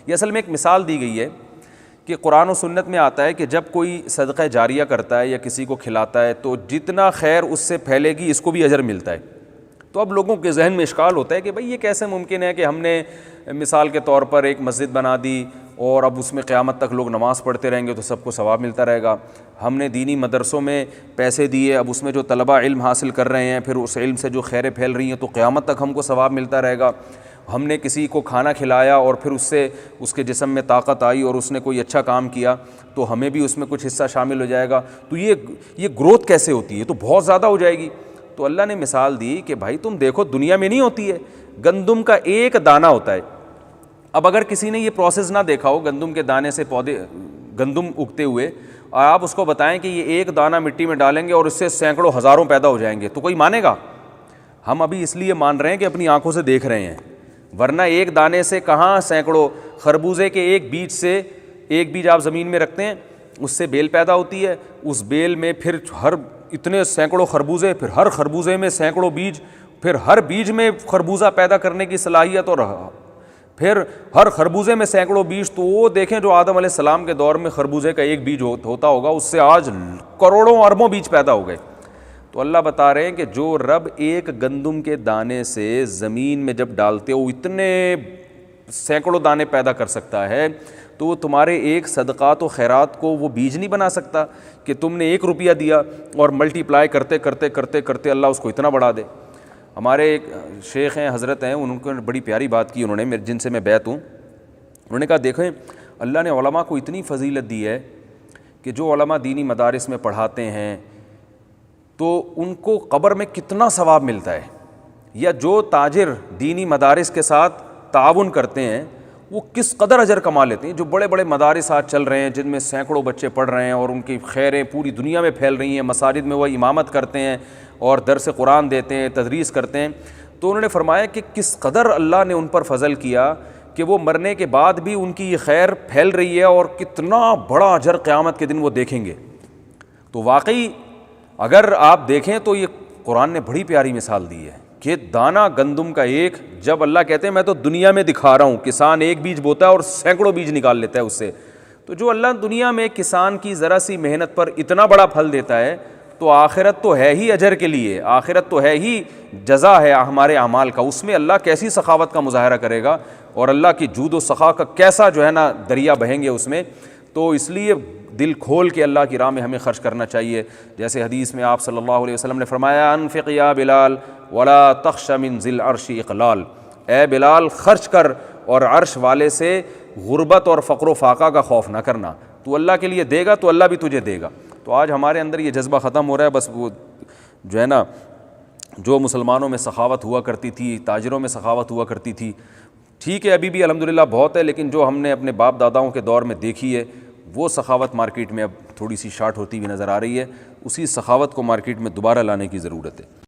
یہ اصل میں ایک مثال دی گئی ہے کہ قرآن و سنت میں آتا ہے کہ جب کوئی صدقہ جاریہ کرتا ہے یا کسی کو کھلاتا ہے تو جتنا خیر اس سے پھیلے گی اس کو بھی اجر ملتا ہے. تو اب لوگوں کے ذہن میں اشکال ہوتا ہے کہ بھئی یہ کیسے ممکن ہے کہ ہم نے مثال کے طور پر ایک مسجد بنا دی اور اب اس میں قیامت تک لوگ نماز پڑھتے رہیں گے تو سب کو ثواب ملتا رہے گا. ہم نے دینی مدرسوں میں پیسے دیے, اب اس میں جو طلبہ علم حاصل کر رہے ہیں پھر اس علم سے جو خیریں پھیل رہی ہیں تو قیامت تک ہم کو ثواب ملتا رہے گا. ہم نے کسی کو کھانا کھلایا اور پھر اس سے اس کے جسم میں طاقت آئی اور اس نے کوئی اچھا کام کیا تو ہمیں بھی اس میں کچھ حصہ شامل ہو جائے گا. تو یہ گروتھ کیسے ہوتی ہے؟ تو بہت زیادہ ہو جائے گی. تو اللہ نے مثال دی کہ بھائی تم دیکھو دنیا میں نہیں ہوتی ہے, گندم کا ایک دانہ ہوتا ہے. اب اگر کسی نے یہ پروسیس نہ دیکھا ہو گندم کے دانے سے پودے گندم اگتے ہوئے, اور آپ اس کو بتائیں کہ یہ ایک دانہ مٹی میں ڈالیں گے اور اس سے سینکڑوں ہزاروں پیدا ہو جائیں گے, تو کوئی مانے گا؟ ہم ابھی اس لیے مان رہے ہیں کہ اپنی آنکھوں سے دیکھ رہے ہیں, ورنہ ایک دانے سے کہاں سینکڑوں. خربوزے کے ایک بیج سے, ایک بیج آپ زمین میں رکھتے ہیں اس سے بیل پیدا ہوتی ہے, اس بیل میں پھر ہر اتنے سینکڑوں خربوزے, پھر ہر خربوزے میں سینکڑوں بیج, پھر ہر بیج میں خربوزہ پیدا کرنے کی صلاحیت, اور پھر ہر خربوزے میں سینکڑوں بیج. تو وہ دیکھیں جو آدم علیہ السلام کے دور میں خربوزے کا ایک بیج ہوتا ہوگا اس سے آج کروڑوں اربوں بیج پیدا ہو گئے. تو اللہ بتا رہے ہیں کہ جو رب ایک گندم کے دانے سے زمین میں جب ڈالتے ہو اتنے سینکڑوں دانے پیدا کر سکتا ہے, تو وہ تمہارے ایک صدقات و خیرات کو وہ بیج نہیں بنا سکتا کہ تم نے 1 روپیہ دیا اور ملٹی پلائی کرتے کرتے کرتے کرتے اللہ اس کو اتنا بڑھا دے. ہمارے ایک شیخ ہیں, حضرت ہیں, ان کو بڑی پیاری بات کی انہوں نے, جن سے میں بیعت ہوں. انہوں نے کہا دیکھیں اللہ نے علماء کو اتنی فضیلت دی ہے کہ جو علماء دینی مدارس میں پڑھاتے ہیں تو ان کو قبر میں کتنا ثواب ملتا ہے, یا جو تاجر دینی مدارس کے ساتھ تعاون کرتے ہیں وہ کس قدر اجر کما لیتے ہیں. جو بڑے بڑے مدارس آج چل رہے ہیں جن میں سینکڑوں بچے پڑھ رہے ہیں اور ان کی خیریں پوری دنیا میں پھیل رہی ہیں, مساجد میں وہ امامت کرتے ہیں اور درس قرآن دیتے ہیں, تدریس کرتے ہیں. تو انہوں نے فرمایا کہ کس قدر اللہ نے ان پر فضل کیا کہ وہ مرنے کے بعد بھی ان کی یہ خیر پھیل رہی ہے اور کتنا بڑا اجر قیامت کے دن وہ دیکھیں گے. تو واقعی اگر آپ دیکھیں تو یہ قرآن نے بڑی پیاری مثال دی ہے کہ دانہ گندم کا ایک, جب اللہ کہتے ہیں میں تو دنیا میں دکھا رہا ہوں, کسان ایک بیج بوتا ہے اور سینکڑوں بیج نکال لیتا ہے اس سے, تو جو اللہ دنیا میں کسان کی ذرا سی محنت پر اتنا بڑا پھل دیتا ہے تو آخرت تو ہے ہی اجر کے لیے, آخرت تو ہے ہی جزا ہے ہمارے اعمال کا. اس میں اللہ کیسی سخاوت کا مظاہرہ کرے گا اور اللہ کی جود و سخا کا کیسا جو ہے نا دریا بہیں گے اس میں. تو اس لیے دل کھول کے اللہ کی راہ میں ہمیں خرچ کرنا چاہیے. جیسے حدیث میں آپ صلی اللہ علیہ وسلم نے فرمایا انفق یا بلال ولا تخش من ذی العرش اقلال, اے بلال خرچ کر اور عرش والے سے غربت اور فقر و فاقہ کا خوف نہ کرنا. تو اللہ کے لیے دے گا تو اللہ بھی تجھے دے گا. تو آج ہمارے اندر یہ جذبہ ختم ہو رہا ہے. بس وہ جو ہے نا جو مسلمانوں میں سخاوت ہوا کرتی تھی, تاجروں میں سخاوت ہوا کرتی تھی, ٹھیک ہے ابھی بھی الحمدللہ بہت ہے, لیکن جو ہم نے اپنے باپ داداؤں کے دور میں دیکھی ہے وہ سخاوت مارکیٹ میں اب تھوڑی سی شارٹ ہوتی ہوئی نظر آ رہی ہے. اسی سخاوت کو مارکیٹ میں دوبارہ لانے کی ضرورت ہے.